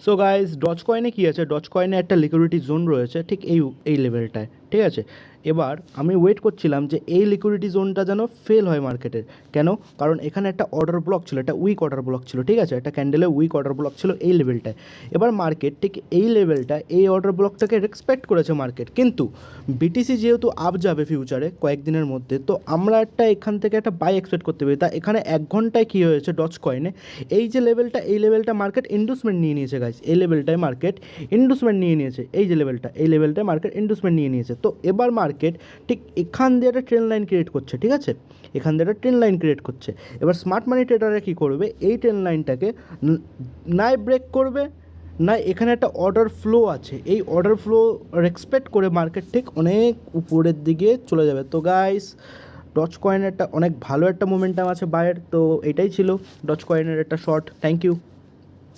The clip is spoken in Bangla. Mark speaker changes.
Speaker 1: সো গাইস, ডজ কয়েনে কী আছে, ডজ কয়েনে একটা লিকুইডিটি জোন রয়েছে ঠিক এই লেভেলটায়, ঠিক আছে। এবার আমি ওয়েট করছিলাম যে এই লিকুইডিটি জোনটা যেন ফেল হয় মার্কেটের। কেন? কারণ এখানে একটা অর্ডার ব্লক ছিল, একটা উইক অর্ডার ব্লক ছিল, ঠিক আছে, একটা ক্যান্ডেলে উইক অর্ডার ব্লক ছিল এই লেভেলটায়। এবার মার্কেট ঠিক এই লেভেলটা, এই অর্ডার ব্লকটাকে রেসপেক্ট করেছে মার্কেট, কিন্তু বিটিসি যেহেতু আপ যাবে ফিউচারে কয়েকদিনের মধ্যে, তো আমরা এখান থেকে একটা বাই এক্সপেক্ট করতে পারি। তা এখানে 1 ঘন্টায় কী হয়েছে ডজ কয়েনে, এই যে লেভেলটা, এই লেভেলটা মার্কেট ইন্ডুসমেন্ট নিয়ে নিয়েছে গাইস, এই লেভেলটায় মার্কেট ইন্ডুসমেন্ট নিয়ে নিয়েছে, এই যে লেভেলটা, এই লেভেলটায় মার্কেট ইন্ডুসমেন্ট নিয়ে নিয়েছে। তো এবার মার্কেট ঠিক এখান দিয়ে একটা ট্রেন লাইন ক্রিয়েট করছে, ঠিক আছে, এখান দিয়ে একটা ট্রেন লাইন ক্রিয়েট করছে। এবার স্মার্ট মানি ট্রেডাররা কী করবে, এই ট্রেন লাইনটাকে নাই ব্রেক করবে, না এখানে একটা অর্ডার ফ্লো আছে, এই অর্ডার ফ্লো রেসপেক্ট করে মার্কেট ঠিক অনেক উপরের দিকে চলে যাবে। তো গাইস, ডজ কয়েনের একটা অনেক ভালো একটা মোমেন্টাম আছে বায়ের। তো এটাই ছিল ডজ কয়েনের একটা শর্ট। Thank you.